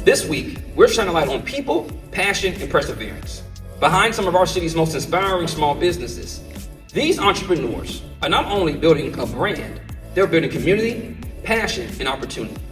This week, we're shining a light on people, passion, and perseverance. Behind some of our city's most inspiring small businesses, these entrepreneurs are not only building a brand, they're building community, passion, and opportunity.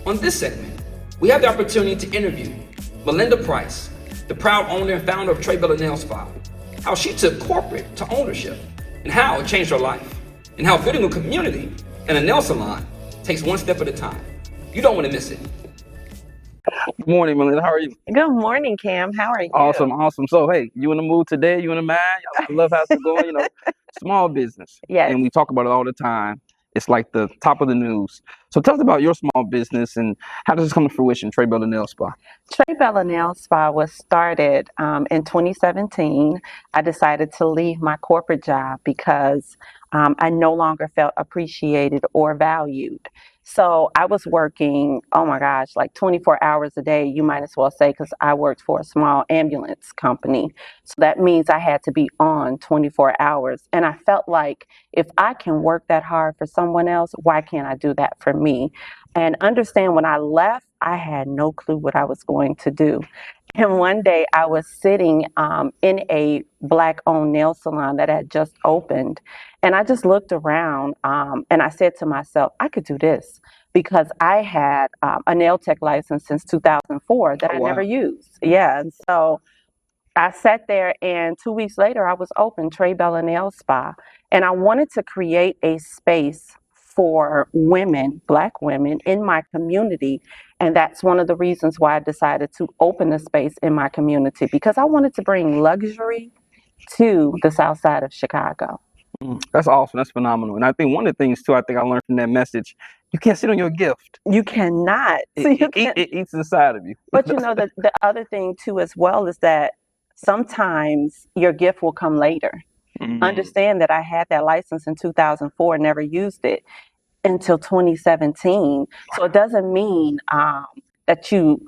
On this segment, we have the opportunity to interview Melinda Price, the proud owner and founder of Tre'Bella Nail Spa, how she took corporate to ownership, and how it changed her life, and how building a community and a nail salon takes one step at a time. You don't want to miss it. Good morning, Melinda. How are you? Good morning, Cam. How are you? Awesome. So, hey, you in the mood today? You in the mind? I love how it's going, small business. Yes. And we talk about it all the time. It's like the top of the news. So tell us about your small business and how does this come to fruition, Tre'Bella Nail Spa? Tre'Bella Nail Spa was started in 2017. I decided to leave my corporate job because I no longer felt appreciated or valued. So I was working, oh my gosh, like 24 hours a day, you might as well say, because I worked for a small ambulance company. So that means I had to be on 24 hours. And I felt like if I can work that hard for someone else, why can't I do that for me? And understand, when I left, I had no clue what I was going to do. And one day I was sitting in a Black-owned nail salon that had just opened. And I just looked around and I said to myself, I could do this, because I had a nail tech license since 2004 that I never used. Yeah. And so I sat there, and 2 weeks later I was open, Tre'Bella Nail Spa. And I wanted to create a space for women, Black women in my community. And that's one of the reasons why I decided to open a space in my community, because I wanted to bring luxury to the South Side of Chicago. That's awesome. That's phenomenal. And I think one of the things too, I think I learned from that message, you can't sit on your gift. You cannot. It eats inside of you. But the other thing too as well is that sometimes your gift will come later. Understand that I had that license in 2004, never used it until 2017. So it doesn't mean that you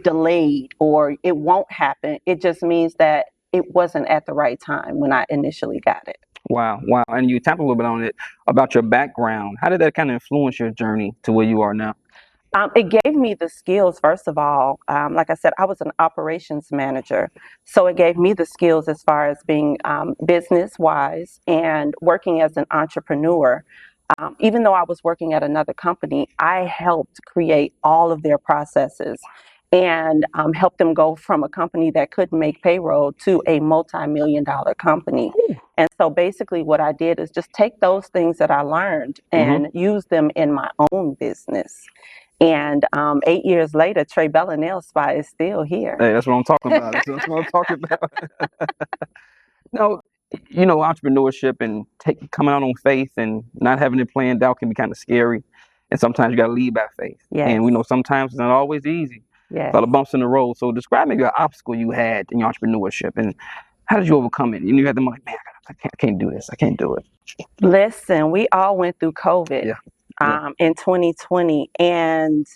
delayed or it won't happen. It just means that it wasn't at the right time when I initially got it. Wow. And you tapped a little bit on it about your background. How did that kind of influence your journey to where you are now? It gave me the skills, first of all. Like I said, I was an operations manager. So it gave me the skills as far as being business-wise and working as an entrepreneur. Even though I was working at another company, I helped create all of their processes and helped them go from a company that couldn't make payroll to a multi-million-dollar company. And so basically what I did is just take those things that I learned and use them in my own business. And 8 years later, Tre'Bella Nail Spa is still here. Hey, that's what I'm talking about. That's what I'm talking about. No, entrepreneurship and coming out on faith and not having it planned out can be kind of scary. And sometimes you got to lead by faith. Yes. And we know sometimes it's not always easy. Yes. A lot of bumps in the road. So describe maybe an obstacle you had in your entrepreneurship and how did you overcome it? You had the money, man, I can't do this. I can't do it. Listen, we all went through COVID in 2020. And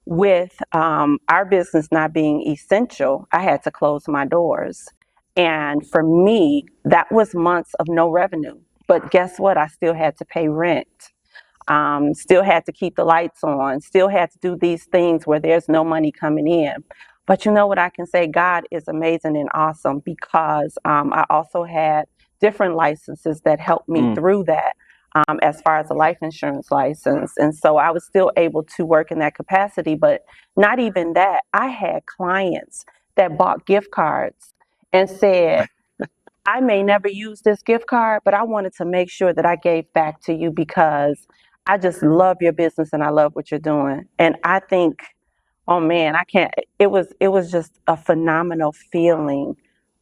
with our business not being essential, I had to close my doors. And for me, that was months of no revenue. But guess what? I still had to pay rent. Still had to keep the lights on, still had to do these things where there's no money coming in. But you know what I can say? God is amazing and awesome, because I also had different licenses that helped me through that, as far as a life insurance license. And so I was still able to work in that capacity. But not even that. I had clients that bought gift cards and said, I may never use this gift card, but I wanted to make sure that I gave back to you because I just love your business and I love what you're doing. And I think, oh man, it was just a phenomenal feeling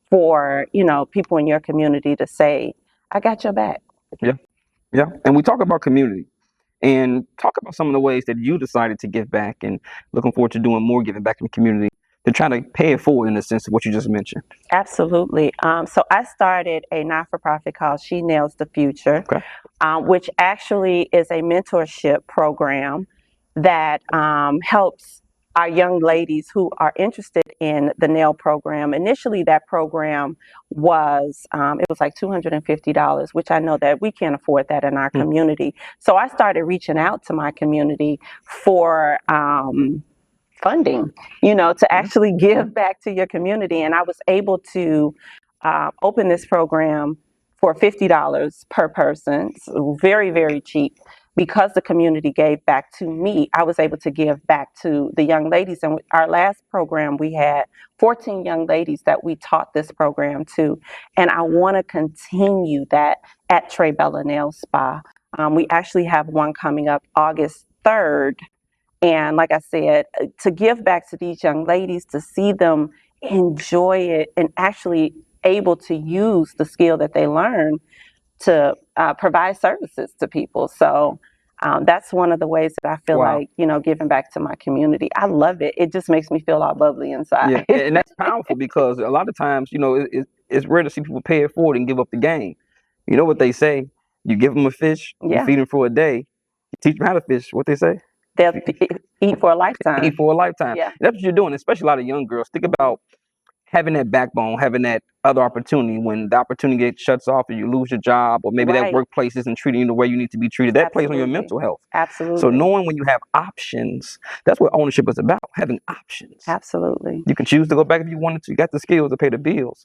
for, people in your community to say, I got your back. Yeah. And we talk about community and talk about some of the ways that you decided to give back and looking forward to doing more giving back in the community to try to pay it forward in the sense of what you just mentioned. Absolutely. So I started a not-for-profit called She Nails the Future, which actually is a mentorship program that helps our young ladies who are interested in the nail program. Initially, that program was it was like $250, which I know that we can't afford that in our community. So I started reaching out to my community for funding, to actually give back to your community. And I was able to open this program for $50 per person, so very, very cheap. Because the community gave back to me, I was able to give back to the young ladies. And our last program, we had 14 young ladies that we taught this program to. And I want to continue that at Tre'Bella Nail Spa. We actually have one coming up August 3rd. And like I said, to give back to these young ladies, to see them enjoy it and actually able to use the skill that they learn to provide services to people. So that's one of the ways that I feel like, giving back to my community. I love it. It just makes me feel all bubbly inside. Yeah, and that's powerful because a lot of times, it's rare to see people pay it forward and give up the game. You know what they say? You give them a fish, you feed them for a day, you teach them how to fish. What they say? They'll eat for a lifetime. Eat for a lifetime. Yeah. That's what you're doing, especially a lot of young girls. Think about having that backbone, having that other opportunity. When the opportunity gets shuts off and you lose your job, or maybe that workplace isn't treating you the way you need to be treated, that plays on your mental health. Absolutely. So knowing when you have options, that's what ownership is about, having options. Absolutely. You can choose to go back if you wanted to. You got the skills to pay the bills,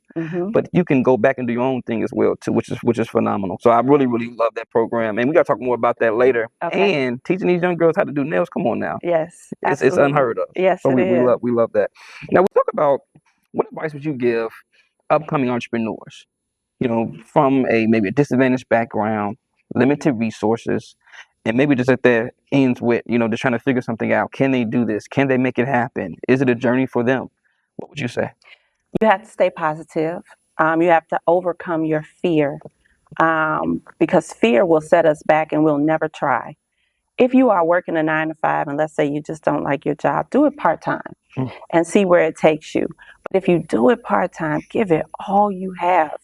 but you can go back and do your own thing as well too, which is phenomenal. So I really, really love that program, and we got to talk more about that later. Okay. And teaching these young girls how to do nails. Come on now. Yes, it's unheard of. Yes, so it is. we love that. Now we talk about, what advice would you give upcoming entrepreneurs? From maybe a disadvantaged background, limited resources, and maybe just at their ends with, just trying to figure something out. Can they do this? Can they make it happen? Is it a journey for them? What would you say? You have to stay positive. You have to overcome your fear, because fear will set us back and we'll never try. If you are working a 9 to 5, and let's say you just don't like your job, do it part-time and see where it takes you. But if you do it part-time, give it all you have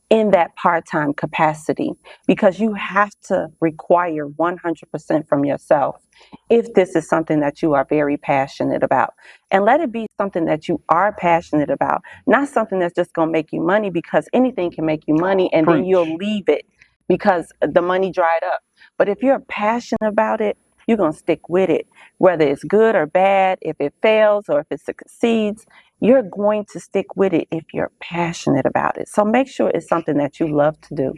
in that part-time capacity, because you have to require 100% from yourself if this is something that you are very passionate about. And let it be something that you are passionate about, not something that's just going to make you money, because anything can make you money and then you'll leave it because the money dried up. But if you're passionate about it, you're going to stick with it, whether it's good or bad, if it fails or if it succeeds. You're going to stick with it if you're passionate about it. So make sure it's something that you love to do.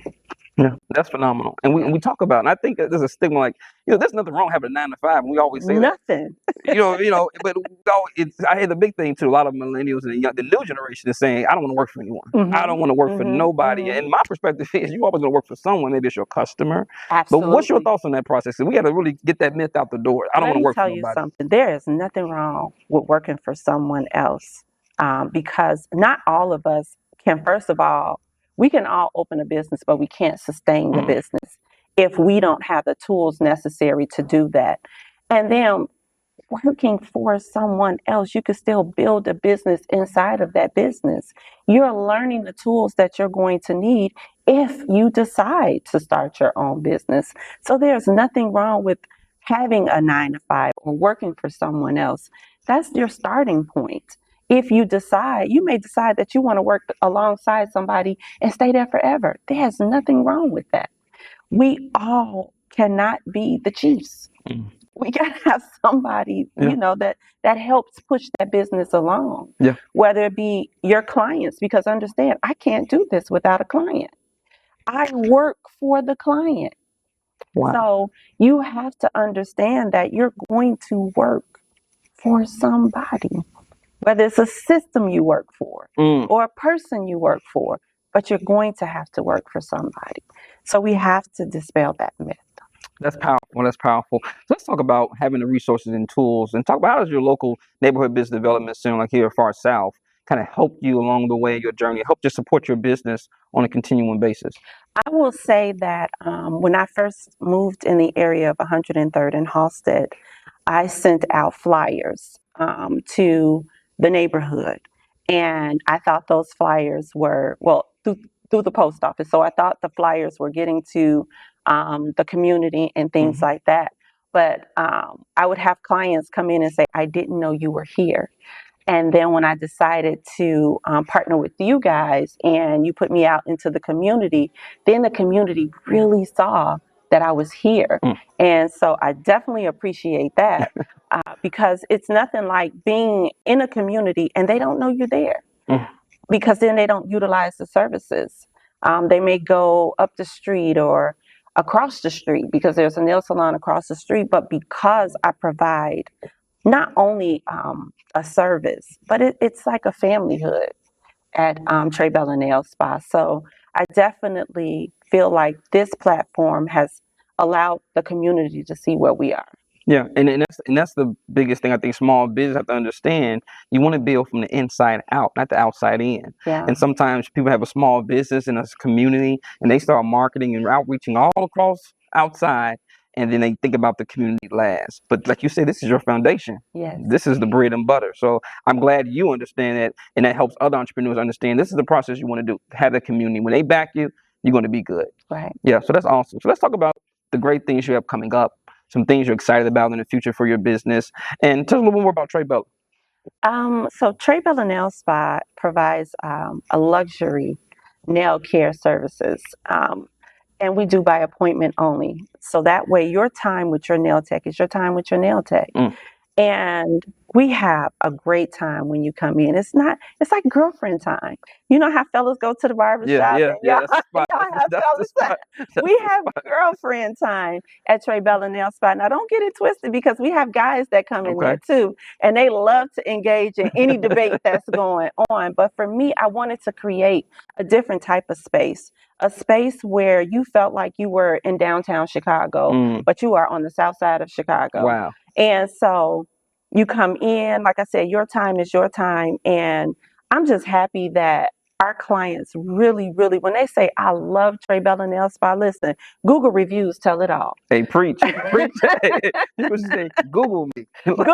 Yeah, that's phenomenal. And we talk about, and I think there's a stigma like, there's nothing wrong having a 9 to 5. And we always say nothing. But I hear the big thing too. A lot of millennials and the new generation is saying, I don't want to work for anyone. I don't want to work for nobody. And my perspective is, you always going to work for someone. Maybe it's your customer. Absolutely. But what's your thoughts on that process? And we got to really get that myth out the door. I don't want to work for nobody. Let me tell you something. There is nothing wrong with working for someone else, because not all of us can. First of all, we can all open a business, but we can't sustain the business if we don't have the tools necessary to do that. And then working for someone else, you can still build a business inside of that business. You're learning the tools that you're going to need if you decide to start your own business. So there's nothing wrong with having a 9 to 5 or working for someone else. That's your starting point. If you may decide that you want to work alongside somebody and stay there forever. There's nothing wrong with that. We all cannot be the chiefs. We got to have somebody, that helps push that business along. Yeah. Whether it be your clients, because understand, I can't do this without a client. I work for the client. Wow. So you have to understand that you're going to work for somebody. Whether it's a system you work for or a person you work for, but you're going to have to work for somebody. So we have to dispel that myth. That's powerful. That's powerful. So let's talk about having the resources and tools, and talk about, how does your local neighborhood business development center, like here far south, kind of help you along the way, your journey, help to support your business on a continuing basis? I will say that when I first moved in the area of 103rd and Halsted, I sent out flyers to the neighborhood, and I thought those flyers were, through the post office. So I thought the flyers were getting to the community and things like that. But I would have clients come in and say, I didn't know you were here. And then when I decided to partner with you guys and you put me out into the community, then the community really saw that I was here. And so I definitely appreciate that because it's nothing like being in a community and they don't know you're there because then they don't utilize the services. They may go up the street or across the street because there's a nail salon across the street, but because I provide not only a service, but it's like a familyhood at Tre'Bella Nail Spa. So I definitely feel like this platform has allowed the community to see where we are. Yeah, and that's the biggest thing I think small business have to understand. You want to build from the inside out, not the outside in. Yeah. And sometimes people have a small business in a community and they start marketing and outreaching all across outside, and then they think about the community last. But like you say, this is your foundation. Yes. This is the bread and butter. So I'm glad you understand that, and that helps other entrepreneurs understand this is the process you want to do. Have the community. When they back you, you're going to be good. Right. Yeah, so that's awesome. So let's talk about the great things you have coming up. Some things you're excited about in the future for your business, and tell us a little more about Tre'Bella. So Tre'Bella Nail Spa provides a luxury nail care services, and we do by appointment only. So that way, your time with your nail tech is your time with your nail tech. And we have a great time when you come in. It's like girlfriend time. You know how fellas go to the barbershop? Yeah, that's the spot. We have girlfriend time at Tre'Bella Nail Spa. Now, don't get it twisted because we have guys that come in there too, and they love to engage in any debate that's going on. But for me, I wanted to create a different type of space, a space where you felt like you were in downtown Chicago, but you are on the south side of Chicago. Wow. And so you come in, like I said, your time is your time. And I'm just happy that our clients really, really, when they say, I love Tre'Bella Nail Spa, listen, Google reviews tell it all. Hey, preach. People say, Google me. Google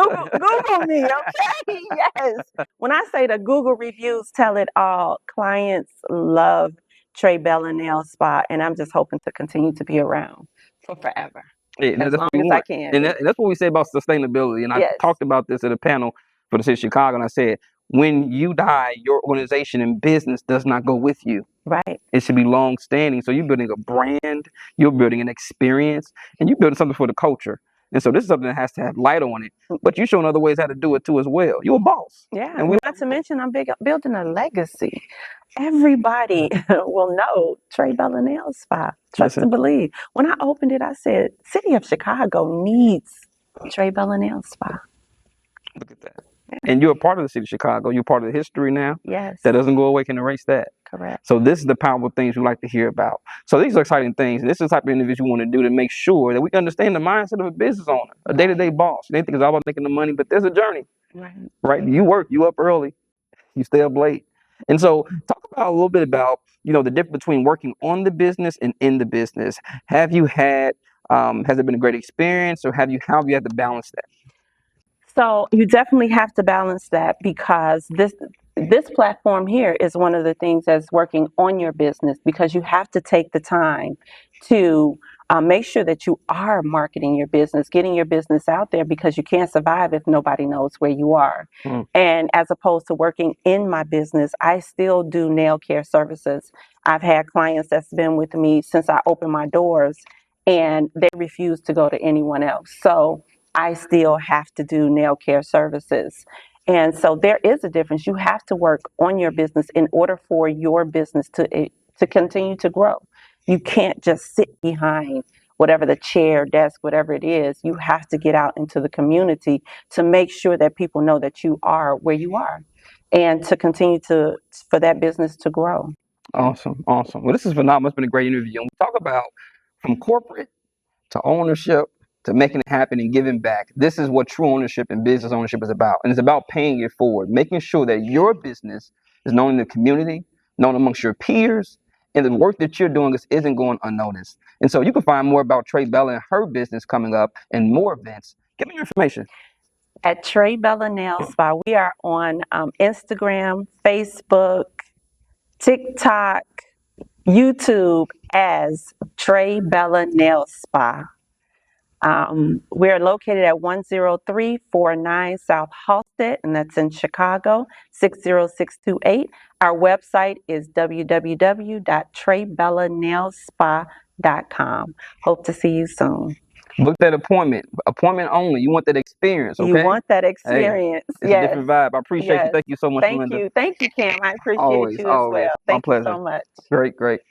me, okay? Yes. When I say the Google reviews tell it all, clients love Tre'Bella Nail Spa, and I'm just hoping to continue to be around for forever. Yeah, as long as I can. And that's what we say about sustainability. And I talked about this at a panel for the city of Chicago, and I said, when you die, your organization and business does not go with you. Right. It should be long standing. So you're building a brand, you're building an experience, and you're building something for the culture. And so this is something that has to have light on it. But you're showing other ways how to do it too as well. You're a boss. Yeah. And not to mention, I'm building a legacy. Everybody will know Tre'Bella Nail Spa. Trust and believe. When I opened it, I said, City of Chicago needs Tre'Bella Nail Spa. Look at that. Yeah. And you're a part of the city of Chicago. You're part of the history now. Yes. That doesn't go away, can erase that. Correct. So this is the powerful things we like to hear about. So these are exciting things. And this is the type of interviews we want to do to make sure that we understand the mindset of a business owner, a day-to-day boss. They think it's all about making the money, but there's a journey. Right? You work, you up early, you stay up late. And so talk about a little bit about, the difference between working on the business and in the business. Have you had, has it been a great experience, or how have you had to balance that? So you definitely have to balance that because this platform here is one of the things that's working on your business, because you have to take the time to make sure that you are marketing your business, getting your business out there, because you can't survive if nobody knows where you are. And as opposed to working in my business, I still do nail care services. I've had clients that's been with me since I opened my doors, and they refuse to go to anyone else. So I still have to do nail care services. And so there is a difference. You have to work on your business in order for your business to continue to grow. You can't just sit behind whatever the chair, desk, whatever it is. You have to get out into the community to make sure that people know that you are where you are, and to continue for that business to grow. Awesome. Well, this is phenomenal. It's been a great interview. And we talk about from corporate to ownership to making it happen and giving back. This is what true ownership and business ownership is about. And it's about paying it forward, making sure that your business is known in the community, known amongst your peers, and the work that you're doing isn't going unnoticed. And so you can find more about Tre'Bella and her business coming up and more events. Give me your information. At Tre'Bella Nail Spa, we are on Instagram, Facebook, TikTok, YouTube as Tre'Bella Nail Spa. We're located at 10349 South Halsted, and that's in Chicago, 60628. Our website is www.tre'bellanailspa.com. Hope to see you soon. Book that appointment. Appointment only. You want that experience, You okay? want that Hey, experience. it's a Yes. different vibe. I appreciate you. Yes. Thank you so much, Thank Melinda. you. Thank you, Cam. I appreciate Always, you as always. well. My Thank you pleasure. so much. Great, great.